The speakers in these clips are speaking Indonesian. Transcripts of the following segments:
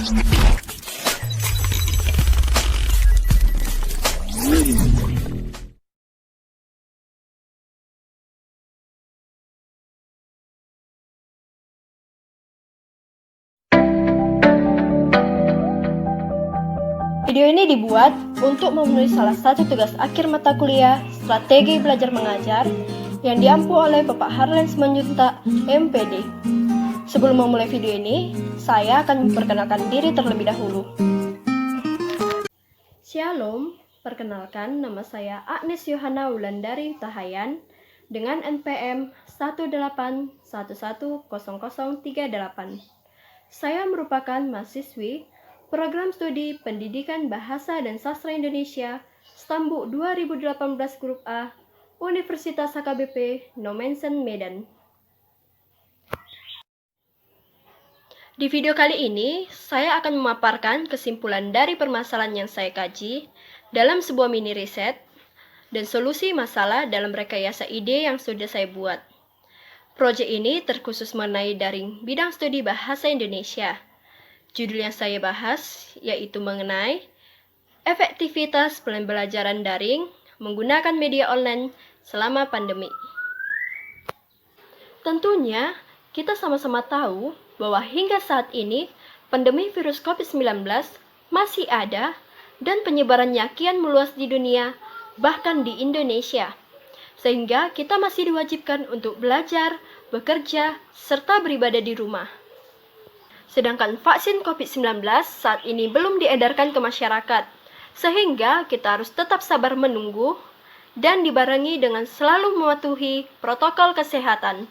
Video ini dibuat untuk memenuhi salah satu tugas akhir mata kuliah Strategi Belajar Mengajar yang diampu oleh Bapak Harlen Simanjuntak, MPD. Sebelum memulai video ini, saya akan memperkenalkan diri terlebih dahulu. Shalom, perkenalkan nama saya Agnes Yohana Wulandari Tahayan dengan NPM 181100038. Saya merupakan mahasiswi Program Studi Pendidikan Bahasa dan Sastra Indonesia Stambuk 2018 Grup A Universitas HKBP Nomensen Medan. Di video kali ini, saya akan memaparkan kesimpulan dari permasalahan yang saya kaji dalam sebuah mini riset dan solusi masalah dalam rekayasa ide yang sudah saya buat. Proyek ini terkhusus mengenai daring bidang studi bahasa Indonesia. Judul yang saya bahas yaitu mengenai efektivitas pembelajaran daring menggunakan media online selama pandemi. Tentunya, kita sama-sama tahu bahwa hingga saat ini pandemi virus COVID-19 masih ada dan penyebarannya kian meluas di dunia, bahkan di Indonesia. Sehingga kita masih diwajibkan untuk belajar, bekerja, serta beribadah di rumah. Sedangkan vaksin COVID-19 saat ini belum diedarkan ke masyarakat, sehingga kita harus tetap sabar menunggu dan dibarengi dengan selalu mematuhi protokol kesehatan.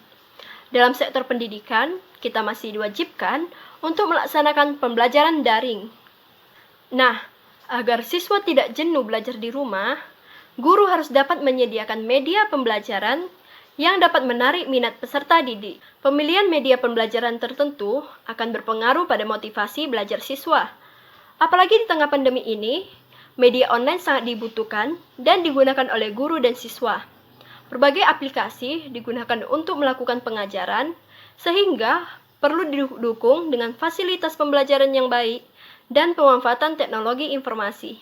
Dalam sektor pendidikan, kita masih diwajibkan untuk melaksanakan pembelajaran daring. Nah, agar siswa tidak jenuh belajar di rumah, guru harus dapat menyediakan media pembelajaran yang dapat menarik minat peserta didik. Pemilihan media pembelajaran tertentu akan berpengaruh pada motivasi belajar siswa. Apalagi di tengah pandemi ini, media online sangat dibutuhkan dan digunakan oleh guru dan siswa. Berbagai aplikasi digunakan untuk melakukan pengajaran, sehingga perlu didukung dengan fasilitas pembelajaran yang baik dan pemanfaatan teknologi informasi.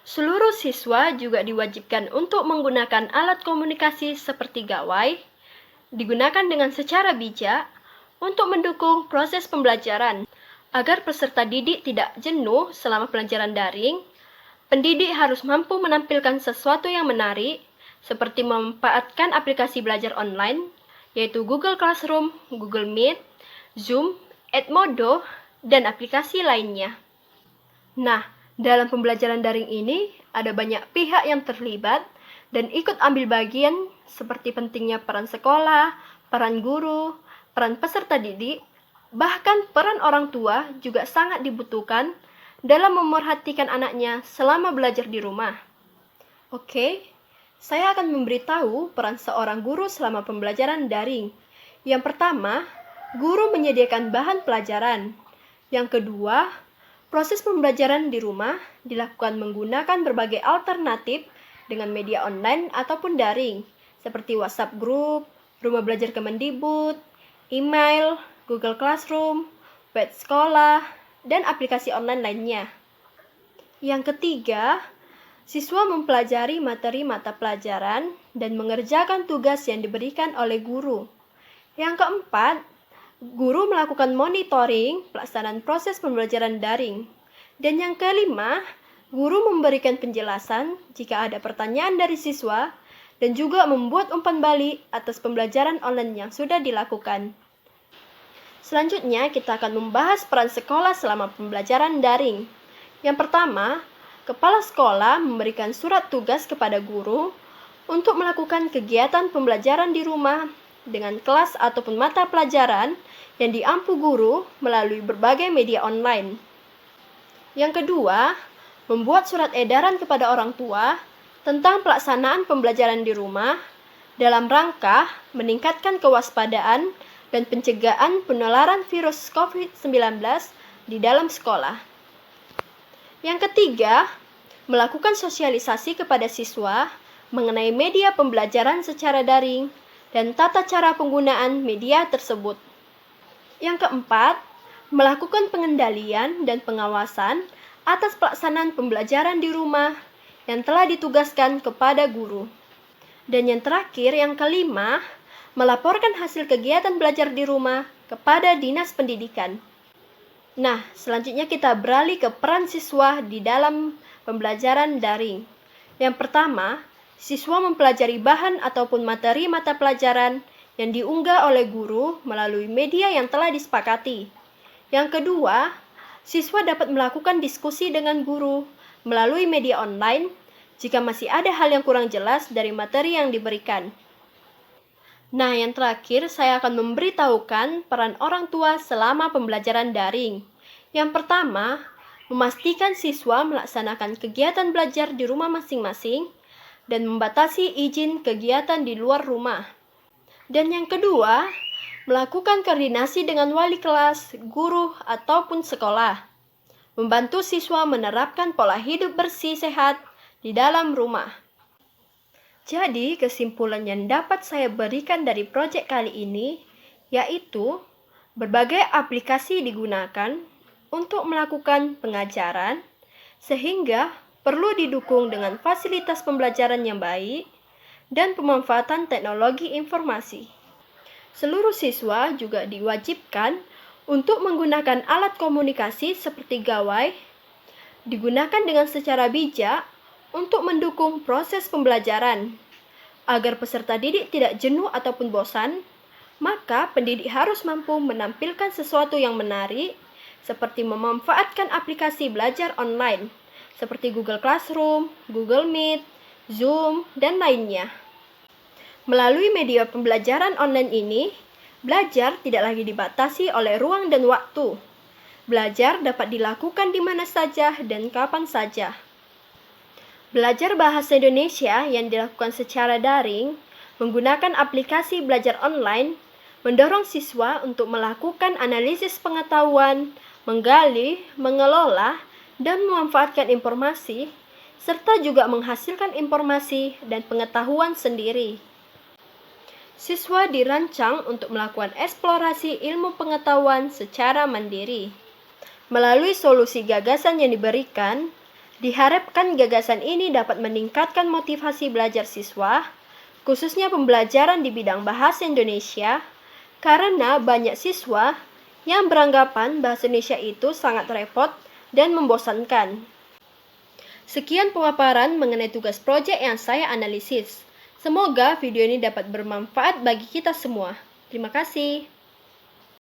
Seluruh siswa juga diwajibkan untuk menggunakan alat komunikasi seperti gawai, digunakan dengan secara bijak untuk mendukung proses pembelajaran. Agar peserta didik tidak jenuh selama pelajaran daring, pendidik harus mampu menampilkan sesuatu yang menarik, seperti memanfaatkan aplikasi belajar online, yaitu Google Classroom, Google Meet, Zoom, Edmodo, dan aplikasi lainnya. Nah, dalam pembelajaran daring ini, ada banyak pihak yang terlibat dan ikut ambil bagian seperti pentingnya peran sekolah, peran guru, peran peserta didik, bahkan peran orang tua juga sangat dibutuhkan dalam memerhatikan anaknya selama belajar di rumah. Oke, saya akan memberitahu peran seorang guru selama pembelajaran daring. Yang pertama, guru menyediakan bahan pelajaran. Yang kedua, proses pembelajaran di rumah dilakukan menggunakan berbagai alternatif dengan media online ataupun daring, seperti WhatsApp Group, Rumah Belajar Kemendikbud, email, Google Classroom, web sekolah, dan aplikasi online lainnya. Yang ketiga, siswa mempelajari materi mata pelajaran dan mengerjakan tugas yang diberikan oleh guru. Yang keempat, guru melakukan monitoring pelaksanaan proses pembelajaran daring. Dan yang kelima, guru memberikan penjelasan jika ada pertanyaan dari siswa dan juga membuat umpan balik atas pembelajaran online yang sudah dilakukan. Selanjutnya, kita akan membahas peran sekolah selama pembelajaran daring. Yang pertama, kepala sekolah memberikan surat tugas kepada guru untuk melakukan kegiatan pembelajaran di rumah dengan kelas ataupun mata pelajaran yang diampu guru melalui berbagai media online. Yang kedua, membuat surat edaran kepada orang tua tentang pelaksanaan pembelajaran di rumah dalam rangka meningkatkan kewaspadaan dan pencegahan penularan virus COVID-19 di dalam sekolah. Yang ketiga, melakukan sosialisasi kepada siswa mengenai media pembelajaran secara daring dan tata cara penggunaan media tersebut. Yang keempat, melakukan pengendalian dan pengawasan atas pelaksanaan pembelajaran di rumah yang telah ditugaskan kepada guru. Dan yang terakhir, yang kelima, melaporkan hasil kegiatan belajar di rumah kepada Dinas Pendidikan. Nah, selanjutnya kita beralih ke peran siswa di dalam pembelajaran daring. Yang pertama, siswa mempelajari bahan ataupun materi mata pelajaran yang diunggah oleh guru melalui media yang telah disepakati. Yang kedua, siswa dapat melakukan diskusi dengan guru melalui media online jika masih ada hal yang kurang jelas dari materi yang diberikan. Nah, yang terakhir, saya akan memberitahukan peran orang tua selama pembelajaran daring. Yang pertama, memastikan siswa melaksanakan kegiatan belajar di rumah masing-masing dan membatasi izin kegiatan di luar rumah. Dan yang kedua, melakukan koordinasi dengan wali kelas, guru, ataupun sekolah. Membantu siswa menerapkan pola hidup bersih sehat di dalam rumah. Jadi, kesimpulan yang dapat saya berikan dari proyek kali ini yaitu berbagai aplikasi digunakan untuk melakukan pengajaran sehingga perlu didukung dengan fasilitas pembelajaran yang baik dan pemanfaatan teknologi informasi. Seluruh siswa juga diwajibkan untuk menggunakan alat komunikasi seperti gawai, digunakan dengan secara bijak untuk mendukung proses pembelajaran. Agar peserta didik tidak jenuh ataupun bosan, maka pendidik harus mampu menampilkan sesuatu yang menarik, seperti memanfaatkan aplikasi belajar online, seperti Google Classroom, Google Meet, Zoom, dan lainnya. Melalui media pembelajaran online ini, belajar tidak lagi dibatasi oleh ruang dan waktu. Belajar dapat dilakukan di mana saja dan kapan saja. Belajar bahasa Indonesia yang dilakukan secara daring menggunakan aplikasi belajar online mendorong siswa untuk melakukan analisis pengetahuan, menggali, mengelola, dan memanfaatkan informasi, serta juga menghasilkan informasi dan pengetahuan sendiri. Siswa dirancang untuk melakukan eksplorasi ilmu pengetahuan secara mandiri. Melalui solusi gagasan yang diberikan, diharapkan gagasan ini dapat meningkatkan motivasi belajar siswa, khususnya pembelajaran di bidang bahasa Indonesia, karena banyak siswa yang beranggapan bahasa Indonesia itu sangat repot dan membosankan. Sekian pemaparan mengenai tugas proyek yang saya analisis. Semoga video ini dapat bermanfaat bagi kita semua. Terima kasih.